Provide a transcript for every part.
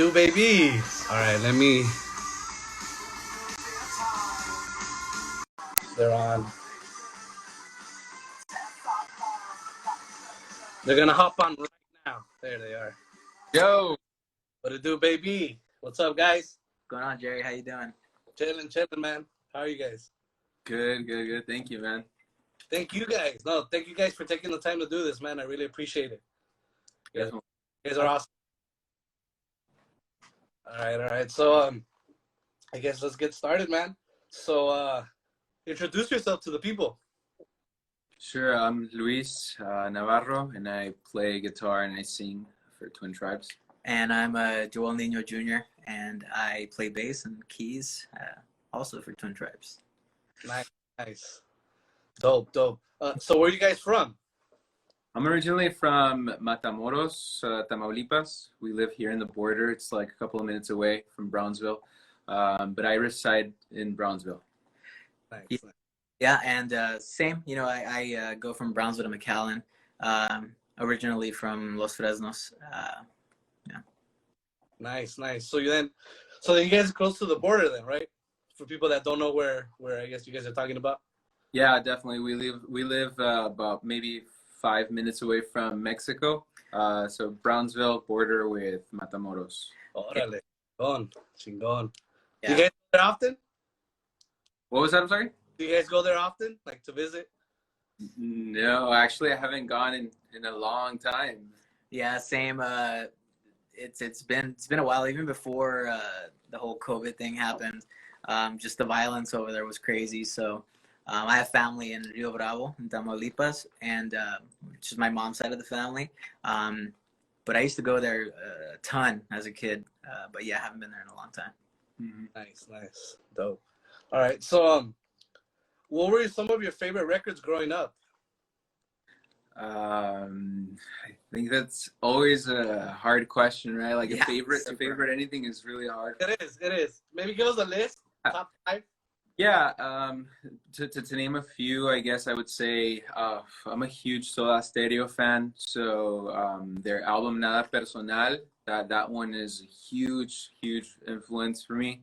do, baby? All right, let me. They're on. They're gonna hop on right now. There they are. Yo, What it do, baby? What's up, guys? Going on, Jerry? How you doing? Chilling, man. How are you guys? good. Thank you, man. Thank you guys. No, thank you guys for taking the time to do this, man. I really appreciate it. You guys are awesome. All right. So, I guess let's get started, man. So, introduce yourself to the people. Sure, I'm Luis Navarro, and I play guitar and I sing for Twin Tribes. And I'm Joel Nino Jr., and I play bass and keys, also for Twin Tribes. Nice. Dope. So where are you guys from? I'm originally from Matamoros, Tamaulipas. We live here in the border. It's like a couple of minutes away from Brownsville, but I reside in Brownsville. Nice. Yeah, and same. You know, I go from Brownsville to McAllen, originally from Los Fresnos. Yeah. Nice. So then you guys are close to the border then, right? For people that don't know where I guess you guys are talking about. Yeah, definitely. We live about maybe 5 minutes away from Mexico. So Brownsville, border with Matamoros. Órale. Chingón. Yeah. Do you guys go there often? What was that? I'm sorry? Do you guys go there often, like to visit? No, actually, I haven't gone in a long time. Yeah, same. It's been a while, even before the whole COVID thing happened. Just the violence over there was crazy. So I have family in Rio Bravo, in Tamaulipas, and which is my mom's side of the family. But I used to go there a ton as a kid. But yeah, I haven't been there in a long time. Mm-hmm. Nice. Dope. All right. So what were some of your favorite records growing up? I think that's always a hard question, right? Like Yeah, a favorite anything is really hard. It is. Maybe give us a list. Top 5. Yeah, to name a few, I guess I would say I'm a huge Soda Stereo fan. So their album Nada Personal, that one is a huge influence for me.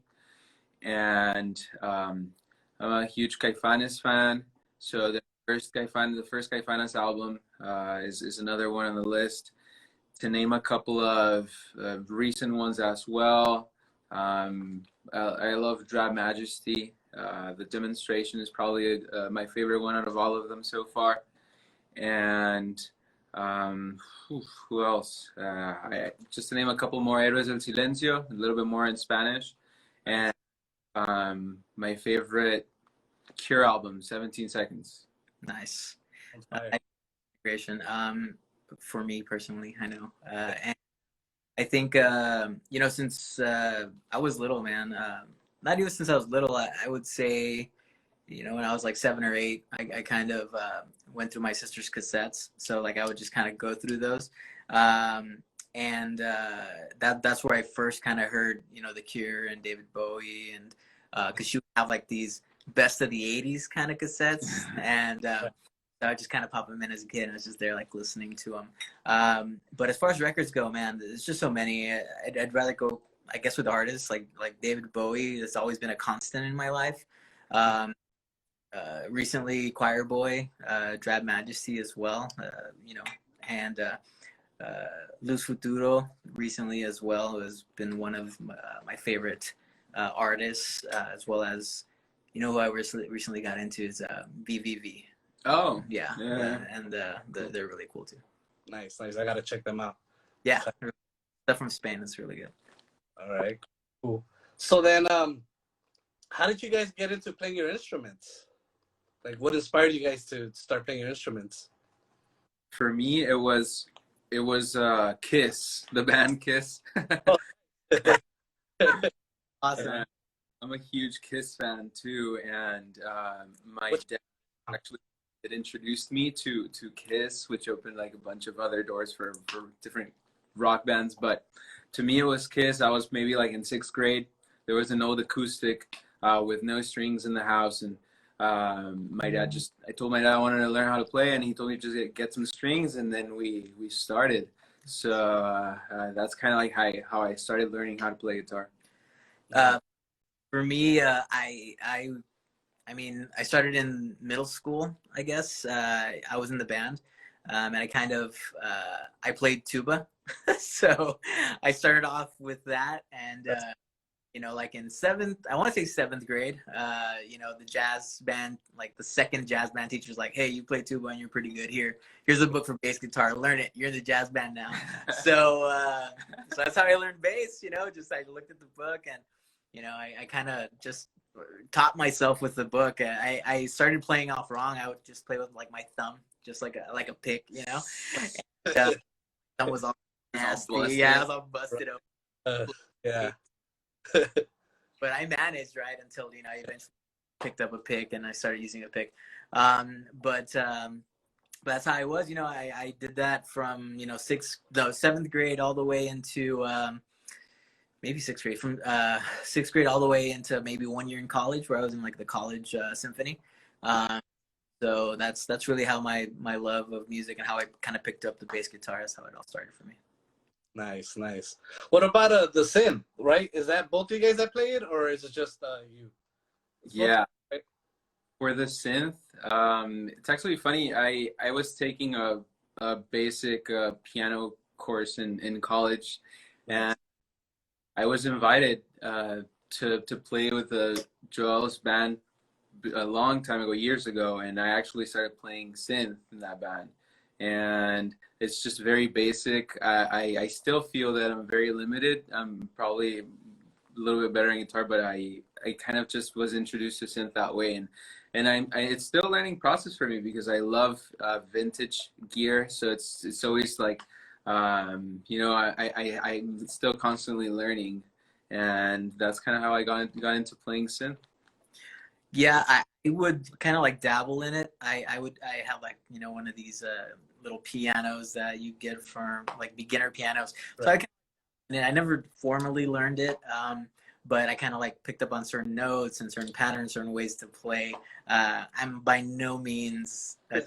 And I'm a huge Caifanes fan. So the first Caifanes album is another one on the list. To name a couple of recent ones as well, I love Drab Majesty. The Demonstration is probably my favorite one out of all of them so far. And who else? Just to name a couple more, Héroes del Silencio, a little bit more in Spanish. And my favorite Cure album, 17 Seconds. Nice. Integration. For me personally, I know. And I think, you know, since I was little, man, not even since I was little, I would say, you know, when I was like 7 or 8, I kind of went through my sister's cassettes. So like I would just kind of go through those. And that's where I first kind of heard, you know, The Cure and David Bowie, and because she would have like these best of the 80s kind of cassettes, and so I just kind of pop them in as a kid, and I was just there like listening to them. But as far as records go, man, there's just so many. I'd rather go, I guess, with artists like David Bowie. That's always been a constant in my life. Recently, Choir Boy, Drab Majesty as well, you know, and Luz Futuro recently as well has been one of my favorite artists, as well as, you know, who I recently got into is VVV. Oh, yeah. And they're really cool too. Nice. I gotta check them out. Yeah, stuff from Spain is really good. All right, cool. So then, how did you guys get into playing your instruments? Like, what inspired you guys to start playing your instruments? For me, it was Kiss, the band Kiss. Awesome. I'm a huge Kiss fan too, and my dad actually introduced me to Kiss, which opened like a bunch of other doors for different rock bands. But to me, it was Kiss. I was maybe like in 6th grade. There was an old acoustic with no strings in the house, and I told my dad I wanted to learn how to play, and he told me just get some strings, and then we started. So that's kind of like how I started learning how to play guitar. For me, I mean, I started in middle school, I guess. I was in the band, and I kind of I played tuba, so I started off with that, and you know, like in I want to say seventh grade, you know, the jazz band, like the second jazz band teacher's like, hey, you play tuba and you're pretty good. Here's a book for bass guitar. Learn it. You're in the jazz band now. So that's how I learned bass. You know, just I looked at the book and, you know, I kind of just taught myself with the book. I started playing off wrong. I would just play with like my thumb, just like a pick, you know. And, thumb was all nasty. Yeah, I was all busted open. Yeah. But I managed, right, until, you know, I eventually picked up a pick and I started using a pick. But that's how I was. You know, I did that from, you know, seventh grade all the way into maybe sixth grade. From sixth grade all the way into maybe 1 year in college, where I was in like the college symphony. So that's really how my love of music and how I kind of picked up the bass guitar. That's how it all started for me. Nice, nice. What about the synth, right? Is that both you guys that play it, or is it just you? Yeah. Right? For the synth, it's actually funny. I was taking a basic piano course in college, and I was invited to play with Joel's band a long time ago, years ago, and I actually started playing synth in that band. And it's just very basic. I still feel that I'm very limited. I'm probably a little bit better in guitar, but I kind of just was introduced to synth that way, and it's still a learning process for me because I love vintage gear. So it's always like, you know, I'm still constantly learning, and that's kind of how I got into playing synth. Yeah, I would kind of like dabble in it. I have like, you know, one of these little pianos that you get from like beginner pianos. Right. So I never formally learned it, but I kind of like picked up on certain notes and certain patterns, certain ways to play. I'm by no means a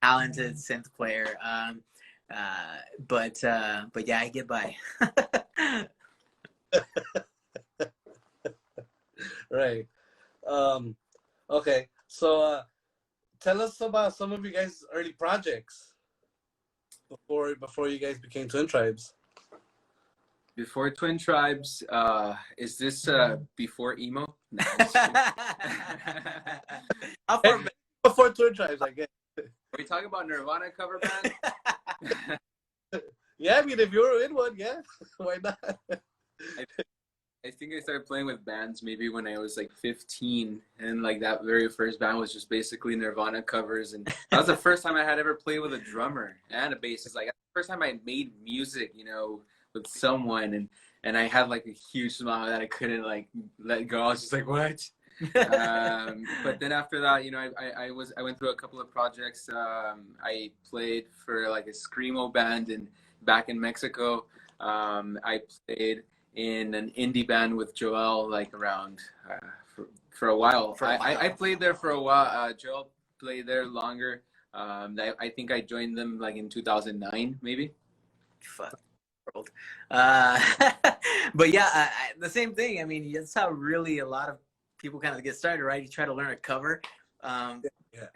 talented synth player, but yeah, I get by. Right. Okay. So tell us about some of you guys' early projects before you guys became Twin Tribes. Before Twin Tribes, is this before emo? No, How far back? Before Twin Tribes, I guess. Are we talking about Nirvana cover band? Yeah, I mean, if you were in one, yeah, why not? I think I started playing with bands maybe when I was like 15, and like that very first band was just basically Nirvana covers, and that was the first time I had ever played with a drummer and a bassist. Like that's the first time I made music, you know, with someone, and I had like a huge smile that I couldn't like let go. I was just like, what? But then after that, you know, I went through a couple of projects. I played for like a screamo band back in Mexico. I played in an indie band with Joel, like around for a while. I played there for a while. Joel played there longer. I think I joined them like in 2009, maybe. Fuck. World. But yeah, the same thing. I mean, that's how really a lot of people kind of get started, right? You try to learn a cover. Yeah.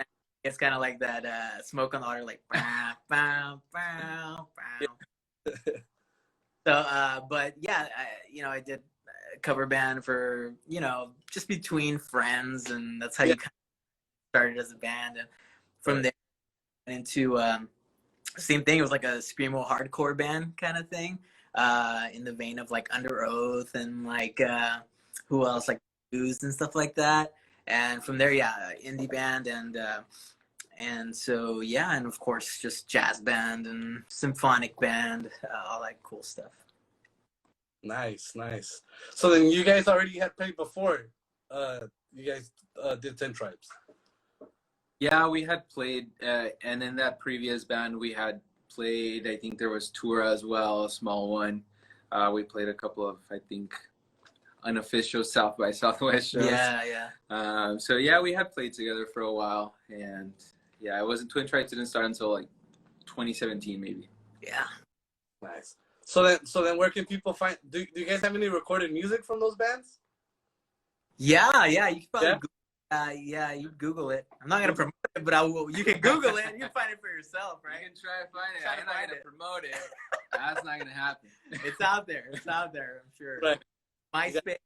It's kind of like that Smoke on the Water, like bow, bow, bow, bow. So, but yeah, you know, I did a cover band for, you know, just between friends, and that's how you kind of started as a band. And from there into same thing. It was like a screamo hardcore band kind of thing, in the vein of like Under Oath and like who else, like Used and stuff like that. And from there, yeah, indie band and so yeah, and of course just jazz band and symphonic band, all that cool stuff. Nice, nice. So then you guys already had played before. You guys did Twin Tribes. Yeah, we had played, and in that previous band we had played, I think there was tour as well, a small one. We played a couple of, I think, unofficial South by Southwest shows. Yeah. So yeah, we had played together for a while, and yeah, it wasn't Twin Tribes didn't start until like 2017 maybe. Yeah. Nice. So then, where can people find? Do you guys have any recorded music from those bands? Yeah, you can probably Yeah? you Google it. I'm not gonna promote it, but I will. You can Google it and you can find it for yourself, right? You can try to find it. I'm not gonna promote it. That's not gonna happen. It's out there. It's out there. I'm sure. Right. MySpace.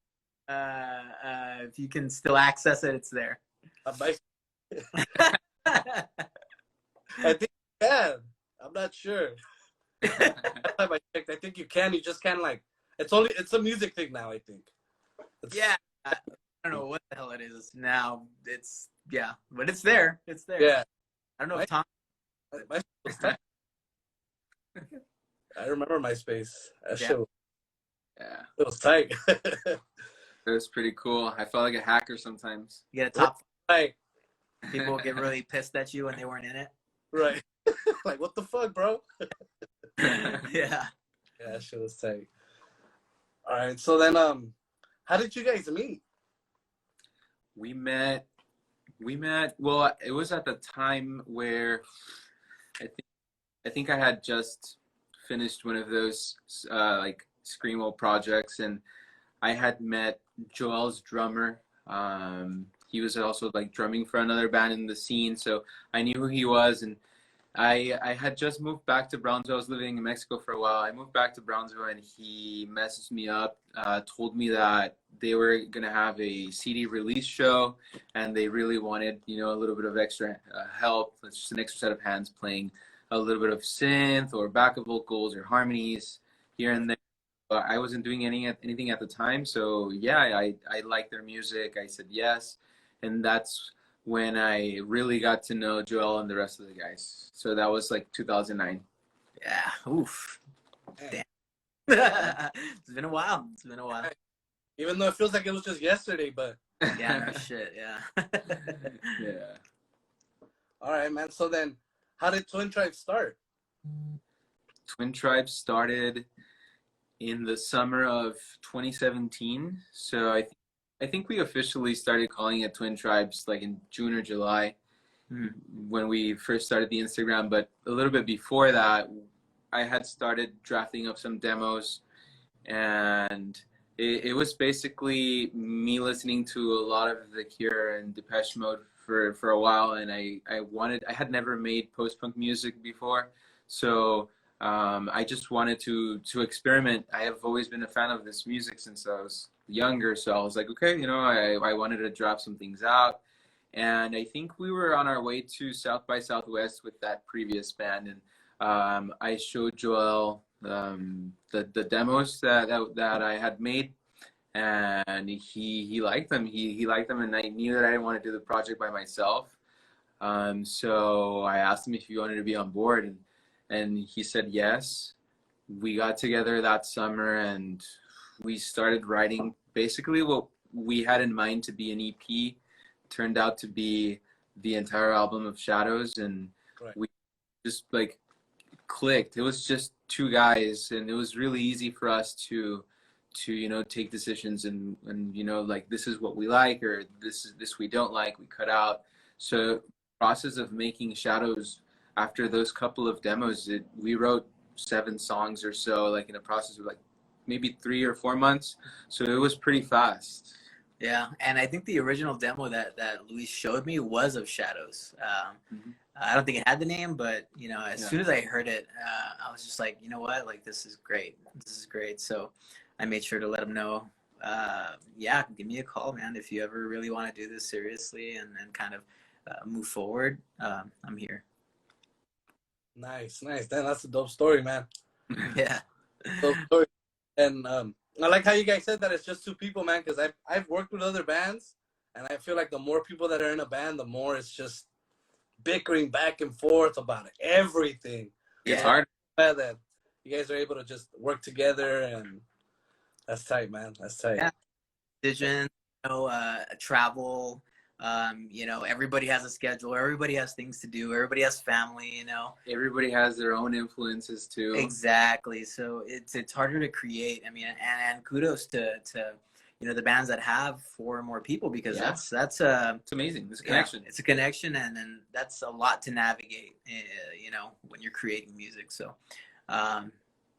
If you can still access it, it's there. I think you can. I'm not sure. Last time I checked, I think you can. You just can't like. It's a music thing now. I think. Yeah. I don't know what the hell it is now. It's but it's there. It's there. Yeah. I don't know if Tom. MySpace was tight. I remember MySpace. That shit was, it was tight. It was pretty cool. I felt like a hacker sometimes. You get a top. Right. People will get really pissed at you when they weren't in it. Right. Like, what the fuck, bro? Yeah. Yeah, that shit was tight. All right. So then, how did you guys meet? We met. Well, it was at the time where I think I had just finished one of those like screamo projects, and I had met Joel's drummer. He was also like drumming for another band in the scene, so I knew who he was. And I had just moved back to Brownsville. I was living in Mexico for a while. I moved back to Brownsville, and he messaged me up, told me that they were gonna have a CD release show, and they really wanted, you know, a little bit of extra help, just an extra set of hands playing a little bit of synth or backup vocals or harmonies here and there. But I wasn't doing anything at the time, so yeah, I liked their music. I said yes, and that's when I really got to know Joel and the rest of the guys. So that was like 2009. Yeah. Oof. Damn. It's been a while. Even though it feels like it was just yesterday, but Yeah, no shit. Yeah. Yeah. all right, man. So then, how did Twin Tribe start? Twin Tribe started in the summer of 2017. So I think we officially started calling it Twin Tribes like in June or July when we first started the Instagram. But a little bit before that, I had started drafting up some demos, and it was basically me listening to a lot of The Cure and Depeche Mode for a while, and I had never made post-punk music before, so I just wanted to experiment. I have always been a fan of this music since I was younger, so I was like, okay, you know, I wanted to drop some things out, and I think we were on our way to South by Southwest with that previous band, and I showed Joel the demos that I had made, and he liked them. He liked them, and I knew that I didn't want to do the project by myself. So I asked him if he wanted to be on board, and he said yes. We got together that summer, and we started writing basically what we had in mind to be an EP. Turned out to be the entire album of Shadows, and we just like clicked. It was just two guys, and it was really easy for us to you know, take decisions and you know, like, this is what we like, or this we don't like, we cut out. So the process of making Shadows, after those couple of demos, we wrote 7 songs or so, like in a process of like maybe 3 or 4 months. So it was pretty fast. Yeah, and I think the original demo that Luis showed me was of Shadows. I don't think it had the name, but you know, as soon as I heard it, I was just like, you know what, like, this is great. So I made sure to let him know, yeah, give me a call, man, if you ever really want to do this seriously and kind of move forward. I'm here. Nice. Damn, that's a dope story, man. Yeah. Dope story. And I like how you guys said that it's just 2 people, man, because I've worked with other bands, and I feel like the more people that are in a band, the more it's just bickering back and forth about everything. It's hard. That you guys are able to just work together, and that's tight, man. That's tight. Yeah. Decision, you know, travel. You know, everybody has a schedule. Everybody has things to do. Everybody has family. You know, everybody has their own influences too. Exactly. So it's harder to create. I mean, and kudos to you know, the bands that have 4 or more people, because that's it's amazing. It's a connection. It's a connection, and then that's a lot to navigate. You know, when you're creating music. So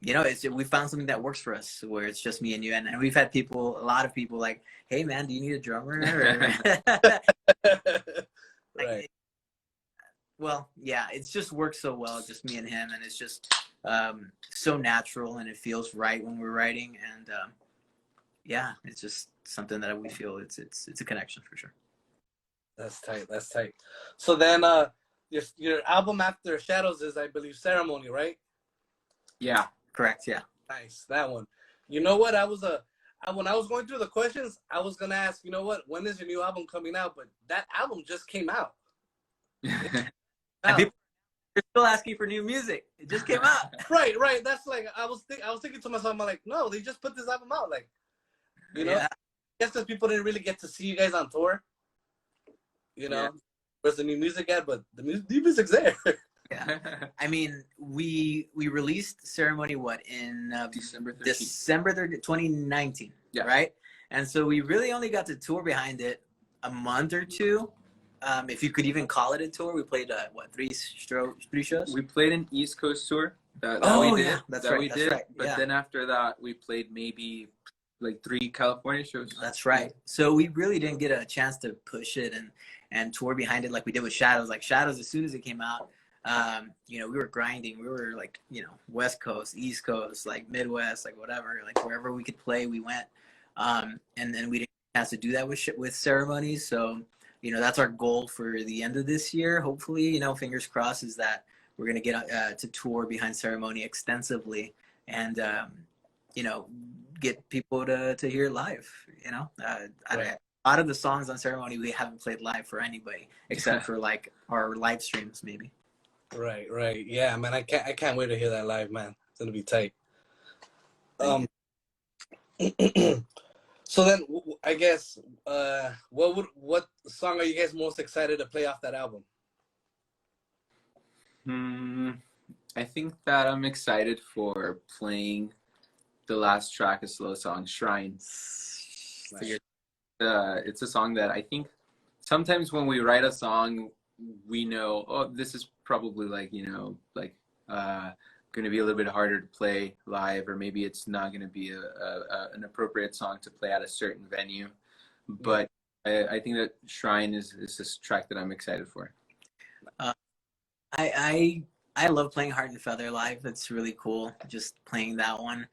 you know, we found something that works for us where it's just me and you. And we've had a lot of people like, hey man, do you need a drummer? Right. Like, well, yeah, it's just works so well, just me and him. And it's just so natural and it feels right when we're writing. And yeah, it's just something that we feel it's a connection for sure. That's tight. That's tight. So then, your album after Shadows is, I believe, Ceremony, right? Yeah. Correct. Yeah. Nice, that one. You know what? When I was going through the questions, I was gonna ask, you know what? When is your new album coming out? But that album just came out. And people are still asking for new music. It just came out. Right. That's like I was thinking to myself, I'm like, no, they just put this album out. Like, you know, Yeah. I guess because people didn't really get to see you guys on tour. You know, where's the new music at? But the new music's there. Yeah. I mean, we released Ceremony in December 13th. December 30th, 2019. Yeah. Right. And so we really only got to tour behind it a month or two. If you could even call it a tour. We played three shows. We played an East Coast tour. That we did. Yeah, that's right. But then after that, we played maybe like 3 California shows. That's right. So we really didn't get a chance to push it and tour behind it like we did with Shadows. Like Shadows, as soon as it came out, you know, we were grinding. We were like, you know, West Coast, East Coast, like Midwest, like whatever, like wherever we could play, we went. And then we didn't have to do that with Ceremonies. So, you know, that's our goal for the end of this year. Hopefully, you know, fingers crossed, is that we're going to get to tour behind Ceremony extensively and, you know, get people to hear it live, you know. A lot of the songs on Ceremony we haven't played live for anybody except for like our live streams maybe. Right. Yeah, man, I can't wait to hear that live, man. It's gonna be tight. So then, I guess, what song are you guys most excited to play off that album? I think that I'm excited for playing the last track, a slow song, Shrine. Nice. It's a song that I think sometimes when we write a song, we know, oh, this is probably like, you know, like going to be a little bit harder to play live, or maybe it's not going to be an appropriate song to play at a certain venue. But I think that Shrine is this track that I'm excited for. I love playing Heart and Feather live. It's really cool just playing that one.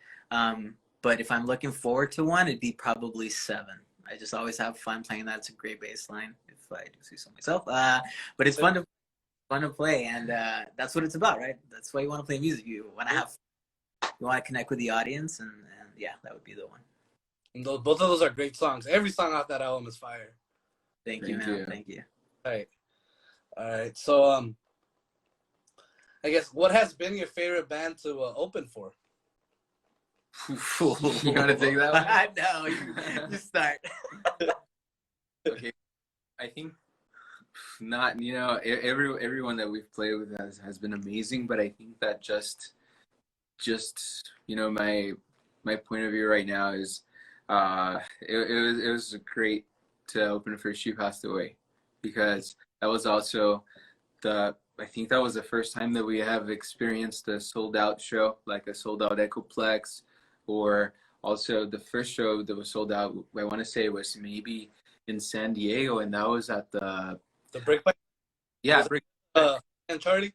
But if I'm looking forward to one, it'd be probably 7. I just always have fun playing that. It's a great bass line, if I do say so myself. But it's fun to play, and that's what it's about, right? That's why you want to play music. You want to connect with the audience, and yeah, that would be the one. And both of those are great songs. Every song off that album is fire. Thank you, man. Thank you. All right. So I guess, what has been your favorite band to open for? You want to take that one? No, you start. Okay, I think not. You know, everyone that we've played with has been amazing, but I think that just you know, my point of view right now is it was great to open for She Passed Away, because that was also I think that was the first time that we have experienced a sold out show, like a sold out Echoplex, or also the first show that was sold out, I want to say, was maybe in San Diego, and that was at the Brick Bike? Yeah, and Charlie?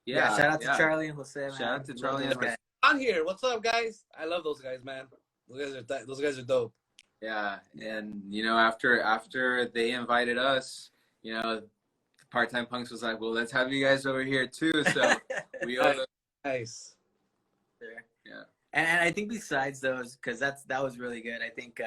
Yeah, shout out to Charlie and Jose, man. Shout out to Charlie and Jose. On here, what's up, guys? I love those guys, man. Those guys are dope. Yeah, and you know, after they invited us, you know, Part-Time Punks was like, well, let's have you guys over here too. So we all nice. Yeah. And I think besides those, because that was really good. I think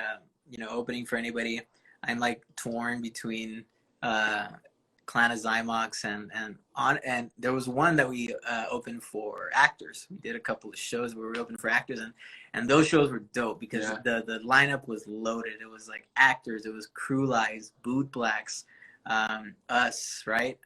you know, opening for anybody, I'm like torn between Clan of Zymox and there was one that we opened for actors. We did a couple of shows where we opened for actors, and those shows were dope because the lineup was loaded. It was like actors, it was Crew Lies, Boot Blacks, us, right?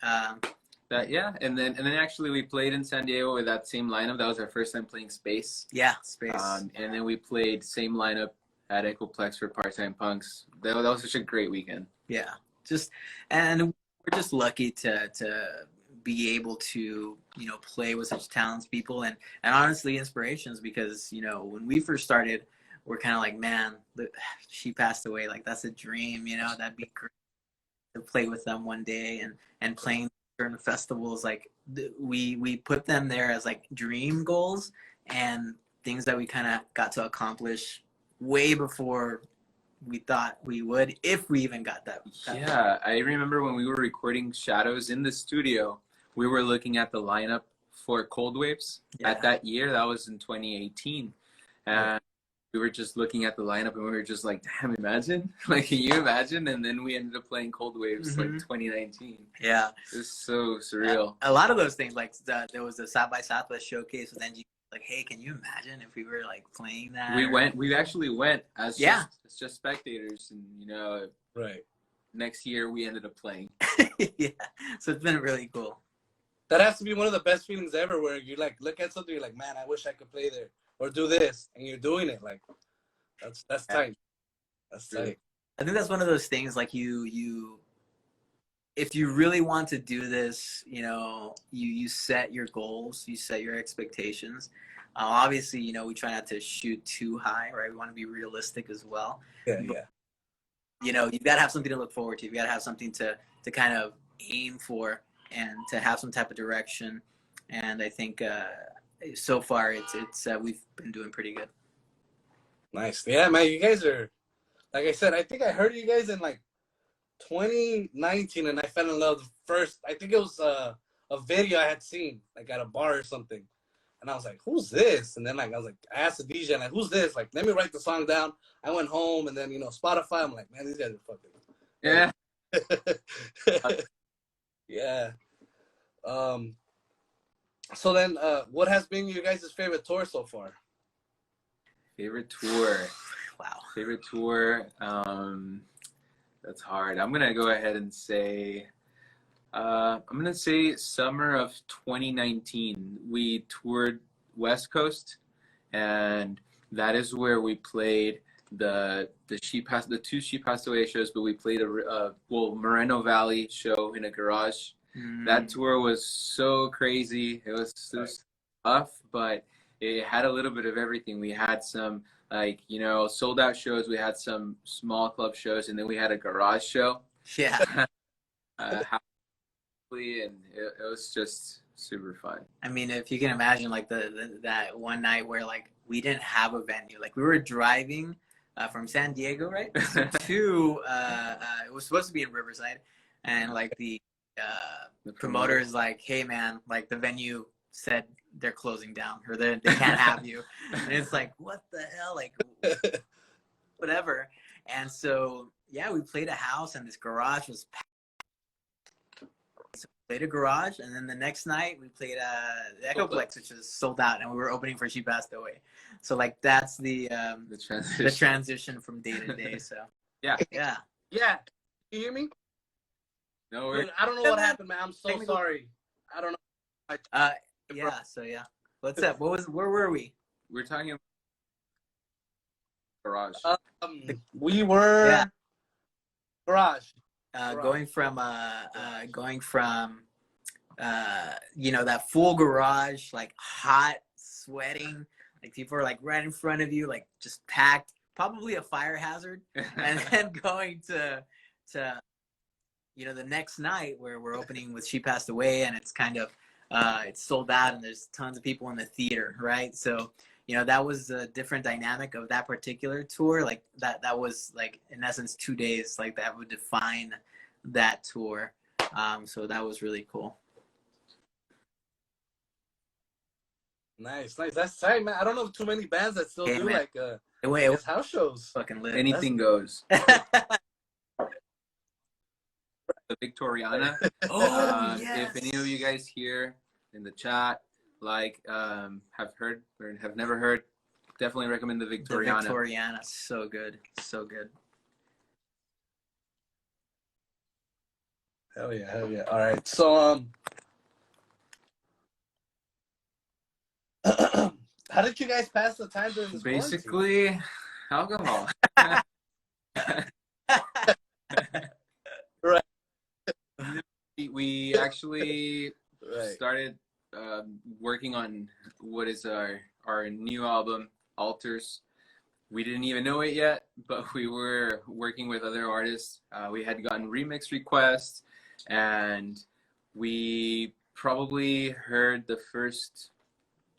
And then actually we played in San Diego with that same lineup. That was our first time playing Space. Yeah, Space. And then we played same lineup at Echoplex for Part-Time Punks. That was such a great weekend. Yeah, and we're just lucky to be able to, play with such talented people and honestly inspirations, because, when we first started, we're kind of like, man, she passed away. Like, that's a dream, that'd be great to play with them one day and playing certain festivals. Like we put them there as like dream goals and things that we kind of got to accomplish way before we thought we would, if we even got that. Yeah, I remember when we were recording Shadows in the studio, we were looking at the lineup for Cold Waves at that year. That was in 2018. And we were just looking at the lineup and we were just like, damn, imagine? Like, can you imagine? And then we ended up playing Cold Waves like 2019. Yeah. It was so surreal. A lot of those things, like there was the South by Southwest showcase with NG. Like, hey, can you imagine if we were like playing that? We actually went as just spectators, and right. Next year we ended up playing. Yeah, so it's been really cool. That has to be one of the best feelings ever, where you like look at something, you're like, man, I wish I could play there or do this, and you're doing it. Like, that's tight. That's tight. I think that's one of those things, like you if you really want to do this, you set your goals, you set your expectations. Obviously, we try not to shoot too high, right? We want to be realistic as well. Yeah, but, you've got to have something to look forward to. You've got to have something to kind of aim for and to have some type of direction. And I think so far it's we've been doing pretty good. Nice. Yeah, man, you guys are, like I said, I think I heard you guys in like 2019, and I fell in love first. I think it was a video I had seen, like at a bar or something, and I was like, "Who's this?" And then I asked the DJ, like, "Who's this?" Like, let me write the song down. I went home, and then Spotify. I'm like, man, these guys are fucking. Yeah. Yeah. So then, what has been your guys' favorite tour so far? Favorite tour. Wow. Favorite tour. That's hard. I'm gonna go ahead and say, summer of 2019. We toured West Coast, and that is where we played the two She Passed Away shows. But we played a Moreno Valley show in a garage. That tour was so crazy. It was tough, but it had a little bit of everything. We had some sold out shows. We had some small club shows, and then we had a garage show. Yeah. And it was just super fun. I mean, if you can imagine, like that one night where like we didn't have a venue, like we were driving from San Diego, right, to it was supposed to be in Riverside, and like the promoter is like, hey man, like the venue said they're closing down, or they can't have you. And it's like, what the hell, like whatever. And so we played a house, and this garage was packed. So we played a garage, and then the next night we played the Echoplex, which is sold out, and we were opening for She Passed Away. So like that's the transition from day to day. So yeah. You hear me? No, I don't know what happened, man. I'm so sorry. I don't know. What's up? Where were we? We're talking about garage. We were garage. Going from that full garage, like hot, sweating, like people are like right in front of you, like just packed, probably a fire hazard, and then going to the next night where we're opening with She Passed Away, and it's kind of it's sold out, and there's tons of people in the theater, right? So that was a different dynamic of that particular tour. Like that was like in essence 2 days, like that would define that tour. So that was really cool. Nice. That's tight, man. I don't know too many bands that still do man. Like house shows. Fucking lit. Anything goes. The Victoriana. Yes. If any of you guys here in the chat have heard or have never heard, definitely recommend the Victoriana. The Victoriana, so good, so good. Hell yeah. All right, so how did you guys pass the time during this Basically, alcohol. Right. We actually Right. started working on what is our new album, Altars. We didn't even know it yet, but we were working with other artists. We had gotten remix requests, and we probably heard the first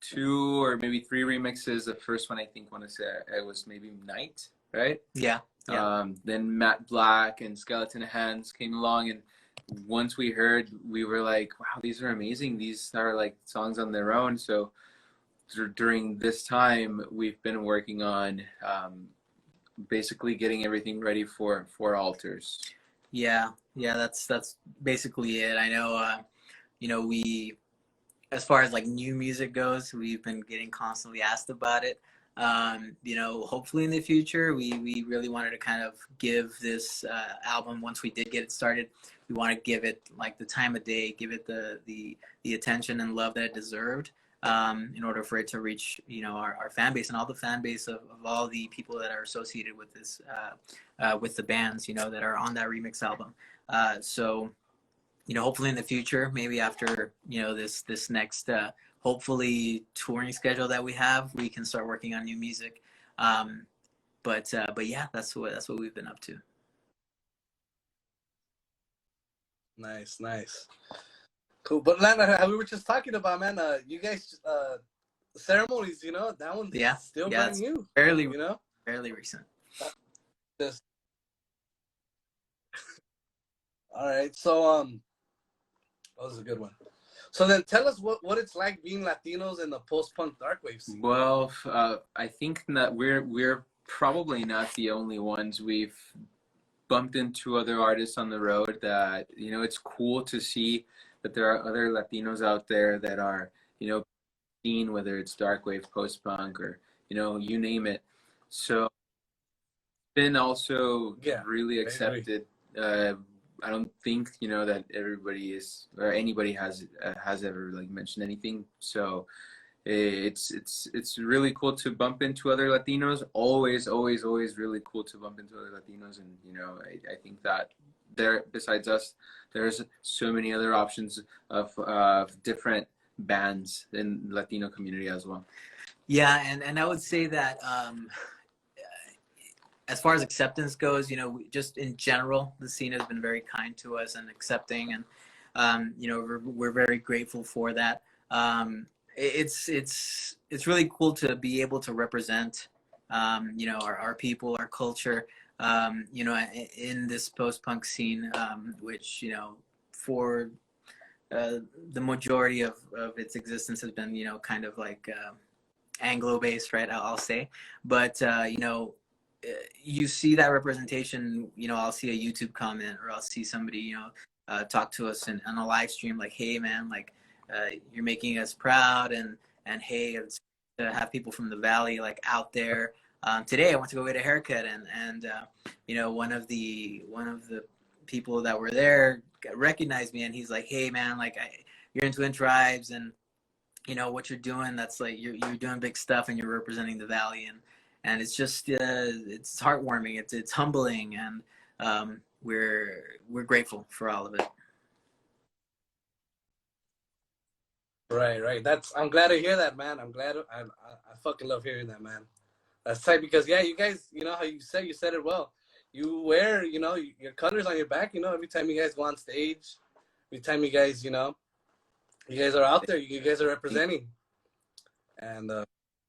two or maybe three remixes. The first one, I think, want to say it was maybe Night, right? Yeah. Then Matt Black and Skeleton Hands came along, and once we heard, we were like, wow, these are amazing. These are like songs on their own. So during this time, we've been working on basically getting everything ready for Altars. Yeah, that's basically it. I know, we, as far as like new music goes, we've been getting constantly asked about it. Hopefully in the future, we really wanted to kind of give this album, once we did get it started, we want to give it like the time of day, give it the attention and love that it deserved, in order for it to reach, our fan base and all the fan base of all the people that are associated with this, with the bands, that are on that remix album. So, hopefully in the future, maybe after, this next, hopefully touring schedule that we have, we can start working on new music. But yeah, that's what we've been up to. Nice. Cool. But Lana, we were just talking about, man, you guys, ceremonies, that one's still brand new. Fairly recent. Just... All right. So, that was a good one. So then tell us what it's like being Latinos in the post-punk darkwave scene. Well, I think that we're probably not the only ones. We've bumped into other artists on the road that, it's cool to see that there are other Latinos out there that are, seen, whether it's darkwave, post-punk, or, you name it. So been also really accepted. I don't think that everybody is, or anybody has ever like mentioned anything. So it's really cool to bump into other Latinos. Always really cool to bump into other Latinos. And I think that there, besides us, there's so many other options of different bands in the Latino community as well. Yeah, and I would say that as far as acceptance goes, just in general, the scene has been very kind to us and accepting, and we're very grateful for that. It's really cool to be able to represent, our people, our culture, in this post-punk scene, which, for the majority of its existence has been, kind of like Anglo-based, right? I'll say, but you see that representation. I'll see a YouTube comment, or I'll see somebody, talk to us on a live stream, like, hey man, like, you're making us proud, and hey, it's to have people from the Valley like out there. Today I went to go get a haircut, and one of the people that were there recognized me, and he's like, hey man, like, you're in Twin Tribes, and what you're doing, that's like, you're doing big stuff, and you're representing the Valley, and it's just it's heartwarming, it's humbling, and we're grateful for all of it. Right. I'm glad to hear that, man. I'm glad. I fucking love hearing that, man. That's tight, because you guys, how you said it well. You wear, your colors on your back, every time you guys go on stage, every time you guys, you guys are out there, you guys are representing, and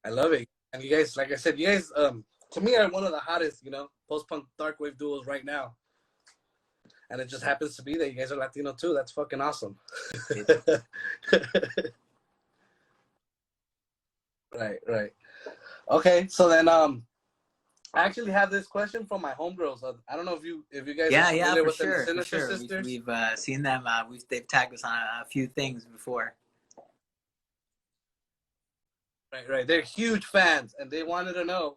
I love it. And you guys, like I said, you guys, to me, are one of the hottest, post-punk darkwave duos right now. And it just happens to be that you guys are Latino too. That's fucking awesome. Right. Okay, so then I actually have this question from my homegirls. I don't know if you guys are familiar with the Sinister Sisters. We've seen them. They've tagged us on a few things before. Right. They're huge fans, and they wanted to know,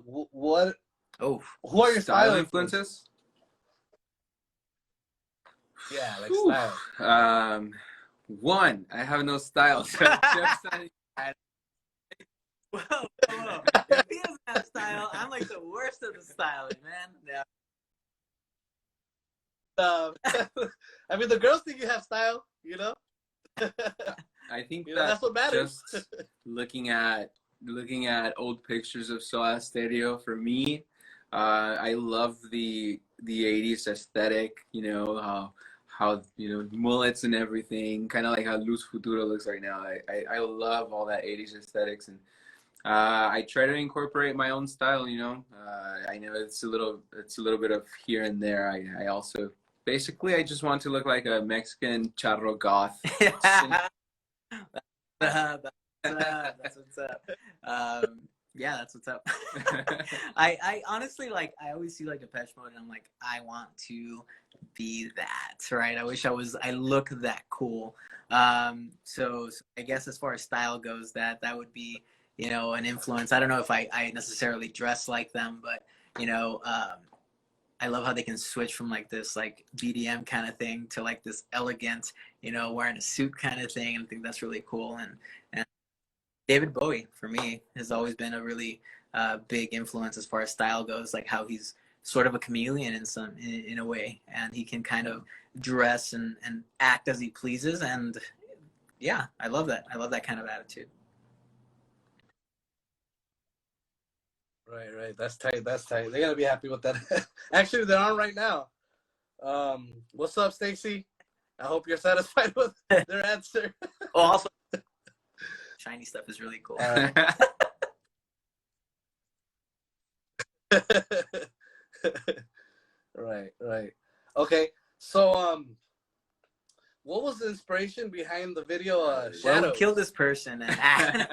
what? Oh, who are your style influences? Yeah, like style. One, I have no style. So whoa. If he doesn't have style, I'm like the worst of the styling, man. Yeah. I mean, the girls think you have style, you know. I think You know, that that's what matters. just looking at old pictures of Soda Stereo, for me, I love the 80s aesthetic, you know, how you know, mullets and everything, kind of like how Luz Futuro looks right now. I love all that 80s aesthetics, and I try to incorporate my own style, you know. I know it's a little bit of here and there. I also basically I just want to look like a Mexican charro goth. That's what's up. Yeah, that's what's up. I honestly, like, I always see like Depeche Mode and I'm like, I want to be that, right? I wish I look that cool. So I guess as far as style goes, that would be, you know, an influence. I don't know if I necessarily dress like them, but, you know, I love how they can switch from like this like BDM kind of thing to like this elegant, you know, wearing a suit kind of thing. And I think that's really cool. And David Bowie, for me, has always been a really big influence as far as style goes, like how he's sort of a chameleon in a way, and he can kind of dress and act as he pleases. And yeah, I love that. I love that kind of attitude. Right. That's tight. They're gonna be happy with that. Actually, they're on right now. What's up, Stacy? I hope you're satisfied with their answer. Oh, also, shiny stuff is really cool. Right. Okay, so what was the inspiration behind the video? Shadows? Well, we killed this person. And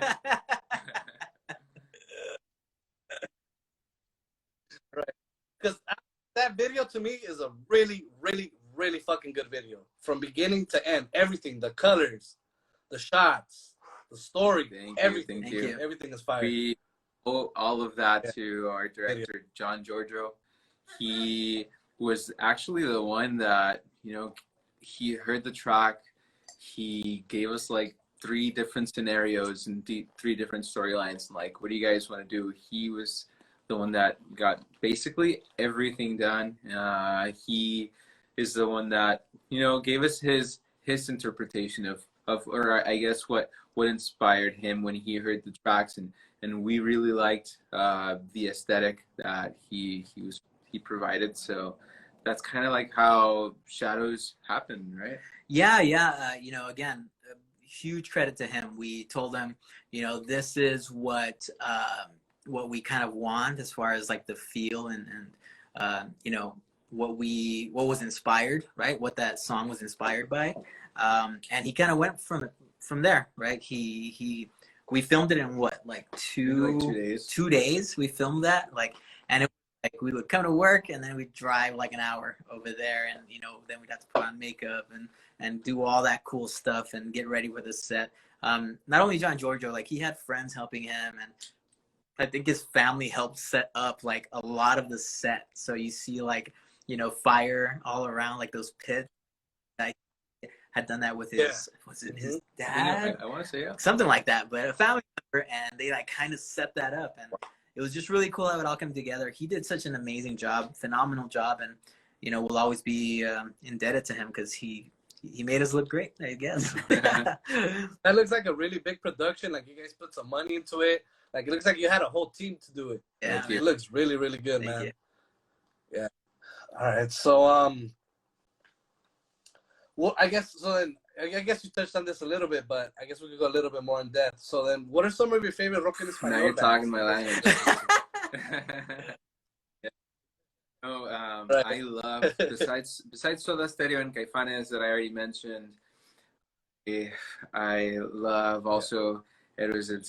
right, because that video to me is a really fucking good video from beginning to end. Everything, the colors, the shots, the story, everything. Thank you. Everything is fire. We owe all of that to our director, John Giorgio. He was actually the one that, you know, he heard the track. He gave us like 3 different scenarios and 3 different storylines. Like, what do you guys want to do? He was the one that got basically everything done. He is the one that, you know, gave us his interpretation of or I guess what inspired him when he heard the tracks, and we really liked the aesthetic that he provided. So that's kind of like how Shadows happened, right? Yeah. You know, again, huge credit to him. We told him, you know, this is what we kind of want as far as like the feel and you know, what was inspired, right? What that song was inspired by. And he kind of went from there, right? We filmed it in what, like 2 days. 2 days we filmed that, like, and it, like, we would come to work and then we'd drive like an hour over there, and, you know, then we'd have to put on makeup and do all that cool stuff and get ready for the set. Not only John Giorgio, like, he had friends helping him, and I think his family helped set up like a lot of the set. So you see, like, you know, fire all around, like those pits. I had done that with his, was it his dad? I want to say, yeah. Something like that, but a family member, and they like kind of set that up, and it was just really cool how it all came together. He did such an amazing job, phenomenal job, and, you know, we'll always be indebted to him because he made us look great, I guess. That looks like a really big production. Like, you guys put some money into it. Like, it looks like you had a whole team to do it. Yeah, it looks really good, Thank man. you. Yeah. All right. So well, I guess you touched on this a little bit, but I guess we could go a little bit more in depth. So then, what are some of your favorite rock in español? Now you're talking my language. Right. I love, besides Soda Stereo and Caifanes that I already mentioned, I love also Héroes del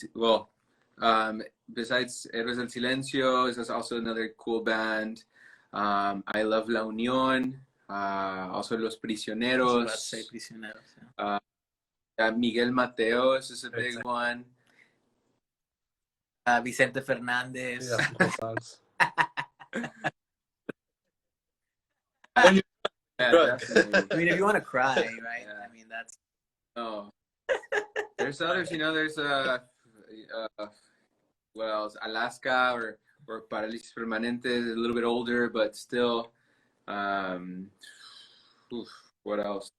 besides Héroes del Silencio, is also another cool band. I love La Unión, also Los Prisioneros. Miguel Mateos is a big one. Vicente Fernandez. Yeah, Definitely. I mean, if you want to cry, right? Yeah. I mean, that's. Oh, there's others. You know, there's what else? Alaska or Parálisis Permanente, a little bit older, but still. Oof, what else?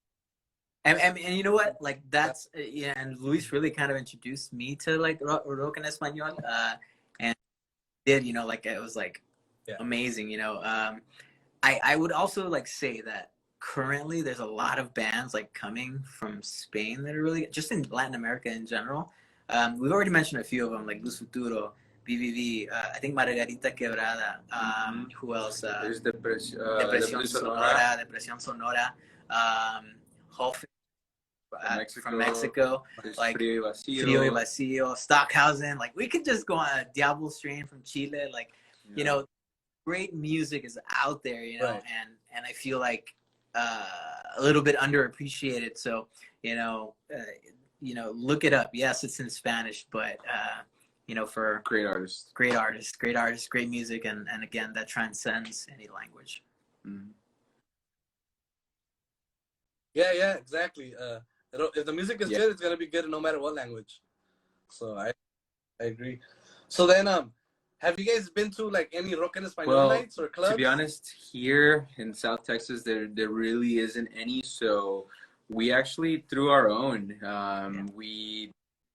And you know what? Like that's yeah. And Luis really kind of introduced me to like rock en español. And did like it was like amazing. I would also like say that currently there's a lot of bands like coming from Spain that are really just in Latin America in general. We've already mentioned a few of them like Luz Futuro, BBB, I think Margarita Quebrada. Who else? There's Depresión Sonora, Depresión Sonora. Hof from Mexico, There's like Frío y Vacío. Frío y Vacío, Stockhausen. Like we could just go on a Diablo Strain from Chile. Like great music is out there, Right. and I feel like a little bit underappreciated. So look it up. Yes, it's in Spanish, but for Great artists, great music, and again that transcends any language. Yeah, exactly. If the music is good, it's gonna be good no matter what language. So I agree. So then, have you guys been to like any rock en español nights or clubs? To be honest, here in South Texas, there really isn't any. So we actually threw our own. We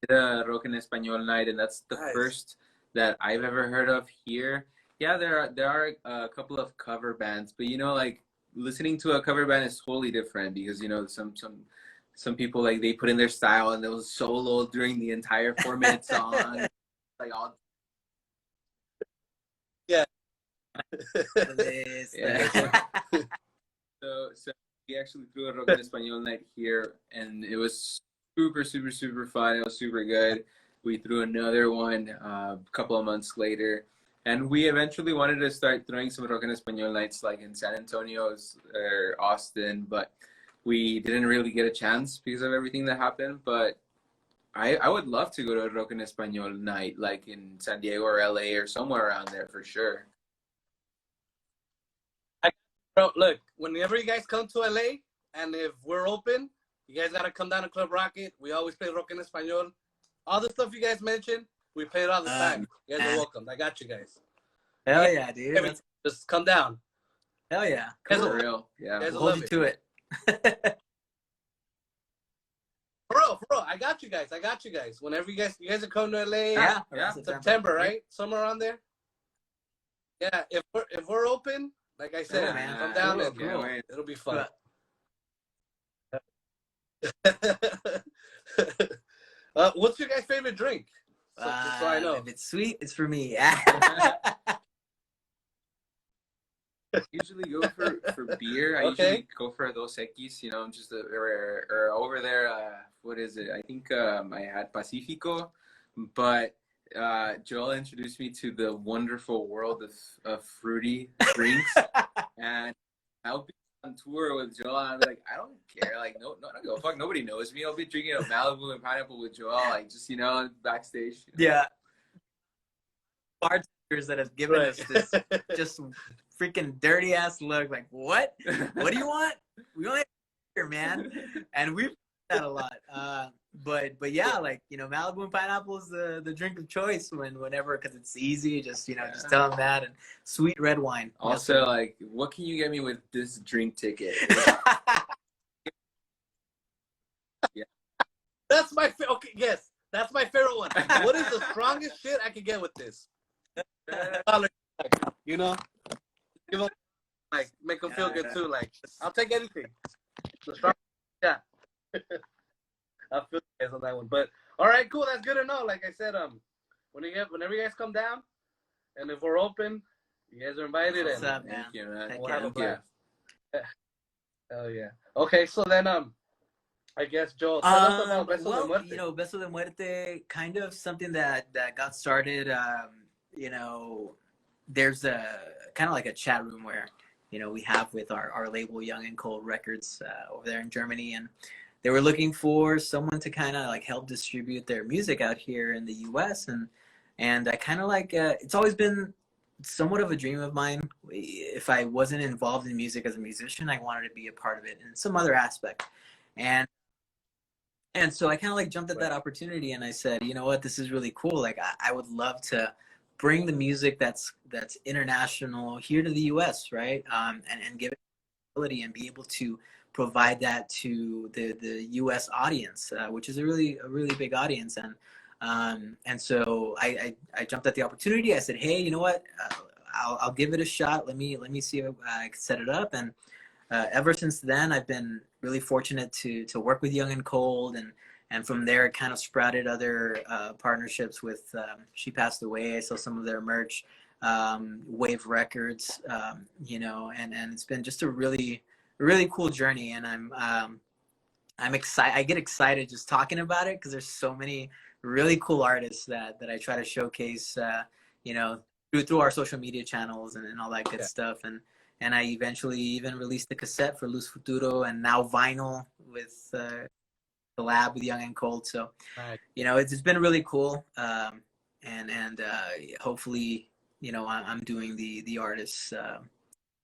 did a rock en español night, and that's the first that I've ever heard of here. Yeah, there are a couple of cover bands, but like listening to a cover band is totally different because some people like they put in their style and they'll solo during the entire 4-minute song, like all. Yeah. So we actually threw a rock en español night here, and it was super fun. It was super good. We threw another one a couple of months later. And we eventually wanted to start throwing some rock en español nights like in San Antonio or Austin, but we didn't really get a chance because of everything that happened. But I would love to go to a rock en español night like in San Diego or LA or somewhere around there for sure. Bro, look, whenever you guys come to LA and if we're open, you guys gotta come down to Club Rocket. We always play rock en español. All the stuff you guys mentioned, we play it all the time. You guys are welcome. I got you guys. Hell yeah, dude. Just come down. Hell yeah. For real. Yeah. We'll hold you to it. Bro, I got you guys. Whenever you guys are coming to LA, September, right? Somewhere around there. Yeah, if we're open, like I said, come down and it'll be fun. What's your guys' favorite drink? So I know. If it's sweet, it's for me. Usually go for beer. I usually go for Dos Equis, just or over there. What is it? I think I had Pacifico, but Joel introduced me to the wonderful world of fruity drinks, and I'll be on tour with Joel, and I'll be like, I don't care, like no, I don't go fuck. Nobody knows me. I'll be drinking a Malibu and pineapple with Joel, like just backstage. Yeah. Bartenders that have given us this just freaking dirty ass look, like what do you want? We only have beer, man. And we've done that a lot, but yeah, like Malibu and pineapple is the drink of choice whenever, because it's easy, just tell them that, and sweet red wine also. Like, what can you get me with this drink ticket? Yeah, that's my yes, that's my favorite one. What is the strongest shit I could get with this? Give them, like, make them feel good too. Like, I'll take anything. Yeah. I feel you guys on that one. But all right, cool. That's good to know. Like I said, whenever you guys come down, and if we're open, you guys are invited. What's up, man? Thank you, man. We'll have a blast. Oh yeah. Okay, so then I guess Joel, tell us about Beso de Muerte. Beso de Muerte, kind of something that got started. There's a kind of like a chat room where we have with our label Young and Cold Records over there in Germany, and they were looking for someone to kind of like help distribute their music out here in the US, and I kind of like it's always been somewhat of a dream of mine. If I wasn't involved in music as a musician, I wanted to be a part of it in some other aspect, and so I kind of like jumped at that opportunity, and I said, you know what, this is really cool. Like I would love to bring the music that's international here to the US, right? And give it ability and be able to provide that to the U.S. audience, which is a really big audience. And so I jumped at the opportunity. I said, hey, you know what? I'll give it a shot. Let me see if I can set it up. And ever since then, I've been really fortunate to work with Young and Cold, and from there, it kind of sprouted other partnerships with She Passed Away. I saw some of their merch, Wave Records, you know, and it's been just a really cool journey. And I'm excited. I get excited just talking about it because there's so many really cool artists that I try to showcase, you know, through our social media channels and all that good stuff. And I eventually even released the cassette for Luz Futuro, and now vinyl with collab with Young and Cold. So, you know, it's been really cool. And hopefully, you know, I'm doing the artists.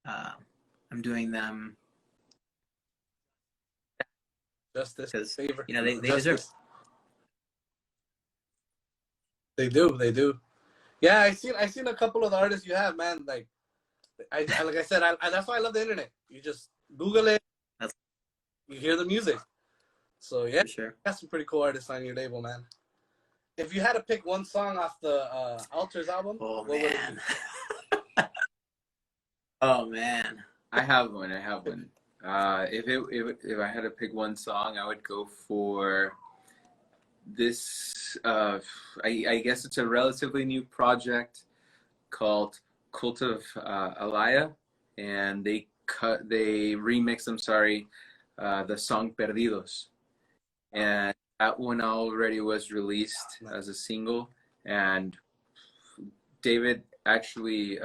I'm doing them justice, because, favor. you know, they deserve it. They do. Yeah, I seen a couple of the artists you have, man. Like like I said, that's why I love the internet. You just Google it, you hear the music. So yeah, sure. got some pretty cool artists on your label, man. If you had to pick one song off the Alters album, what would it be? Oh man, I have one. If I had to pick one song, I would go for this. I guess it's a relatively new project called Cult of Alaya, and they remixed, the song Perdidos, and that one already was released as a single. And David actually,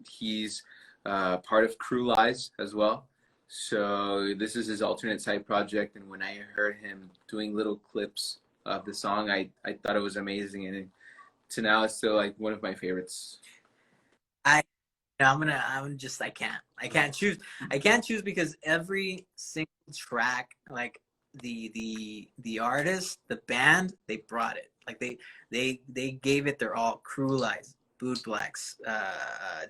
he's part of Crew Lies as well, so this is his alternate side project. And when I heard him doing little clips of the song, I thought it was amazing, and to now it's still like one of my favorites. I can't choose because every single track, like the artist, the band, they brought it. Like they gave it their all. Crew Lies, Boot Blacks,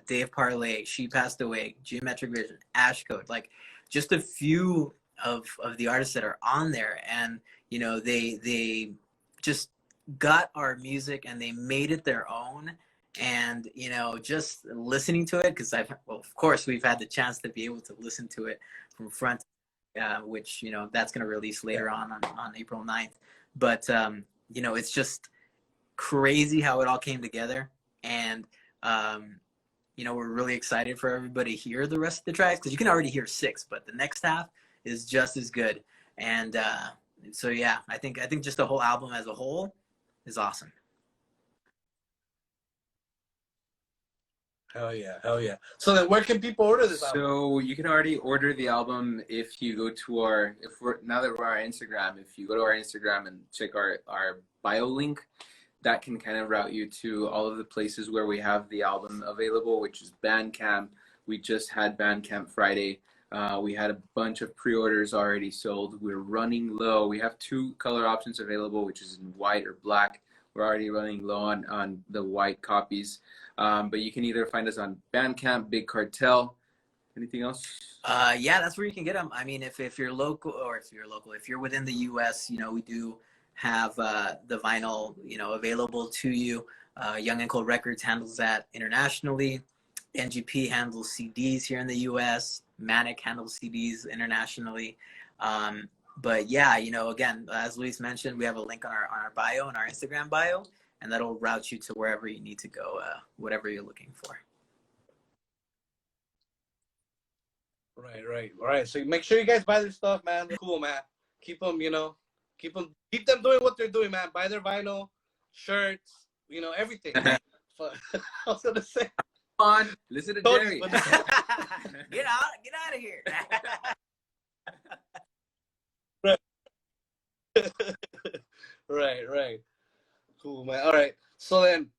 Dave Parlay, She Passed Away, Geometric Vision, Ashcode, like just a few of the artists that are on there. And you know, they just got our music and they made it their own. And you know, just listening to it, because of course we've had the chance to be able to listen to it from front, which, you know, that's going to release later on April 9th. But you know, it's just crazy how it all came together. And you know, we're really excited for everybody to hear the rest of the tracks, because you can already hear 6, but the next half is just as good. And so yeah, I think just the whole album as a whole is awesome. Hell yeah. So then where can people order this album? So you can already order the album if you go to now that we're on Instagram, if you go to our Instagram and check our bio link, that can kind of route you to all of the places where we have the album available, which is Bandcamp. We just had Bandcamp Friday. We had a bunch of pre-orders already sold. We're running low. We have 2 color options available, which is in white or black. We're already running low on the white copies. But you can either find us on Bandcamp, Big Cartel. Anything else? Yeah, that's where you can get them. I mean, if you're local, if you're within the U.S., you know, we do have the vinyl, you know, available to you. Young and Cold Records handles that internationally. NGP handles CDs here in the U.S. Manic handles CDs internationally. But yeah, you know, again, as Luis mentioned, we have a link on our bio, on our Instagram bio, and that'll route you to wherever you need to go, whatever you're looking for. Right. So make sure you guys buy their stuff, man. They're cool, man. Keep them, you know, keep them doing what they're doing, man. Buy their vinyl, shirts, you know, everything. I was gonna say, come on, listen to Jerry. Get out of here. Right. Cool, man. All right. So then,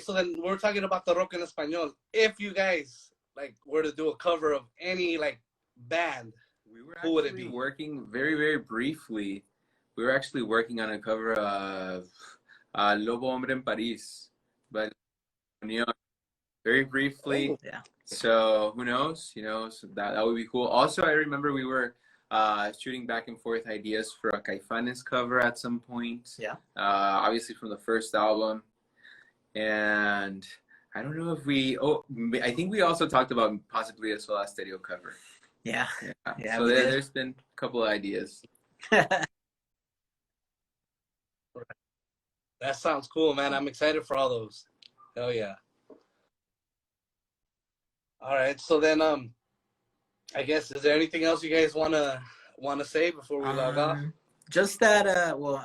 so then we're talking about the rock en español. If you guys like were to do a cover of any like band, who would it be? Working very briefly. We were actually working on a cover of Lobo Hombre en París, but very briefly. Yeah. So who knows? You know, so that would be cool. Also, I remember we were shooting back and forth ideas for a Caifanes cover at some point. Yeah. Obviously from the first album, and I don't know if we. Oh, I think we also talked about possibly a Soda Stereo cover. Yeah. Yeah. So there's been a couple of ideas. That sounds cool, man. I'm excited for all those. Hell yeah. All right. So then, I guess, is there anything else you guys wanna say before we log off? Just that, well,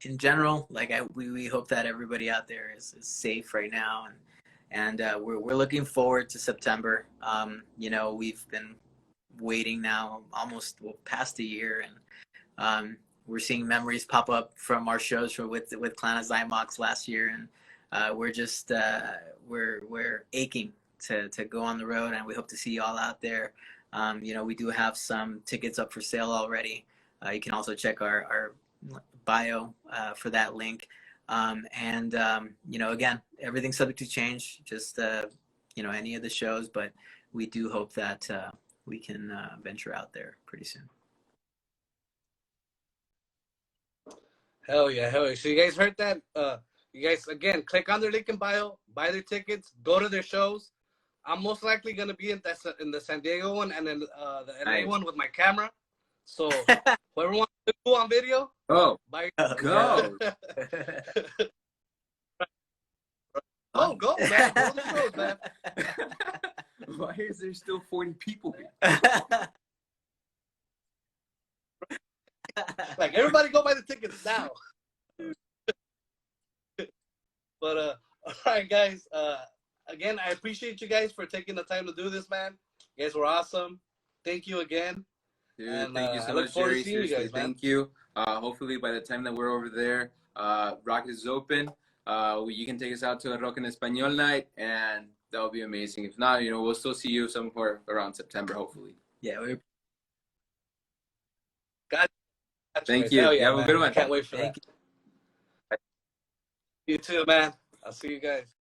in general, like we hope that everybody out there is safe right now, and we're looking forward to September. You know, we've been waiting now almost past a year, and we're seeing memories pop up from our shows with Clan of Zymox last year, and we're just we're aching to go on the road, and we hope to see you all out there. You know, we do have some tickets up for sale already. You can also check our bio for that link. You know, again, everything's subject to change, just, you know, any of the shows, but we do hope that we can venture out there pretty soon. Hell yeah, hell yeah. So you guys heard that? You guys, again, click on their link in bio, buy their tickets, go to their shows. I'm most likely going to be in the San Diego one and then the LA one with my camera. So whoever wants to do on video, go. Go, man. Go to the shows, man. Why is there still 40 people here? Like, everybody go buy the tickets now. But all right, guys. Again, I appreciate you guys for taking the time to do this, man. You guys were awesome. Thank you again. Dude, and thank you so I look much, forward Jerry. to seeing you guys, man. Thank you. Hopefully, by the time that we're over there, Rock is open. You can take us out to a Rock en Español night, and that would be amazing. If not, you know, we'll still see you somewhere around September, hopefully. Yeah, we. Thank you. Yeah, have a good one. Can't wait for that. You too, man. I'll see you guys.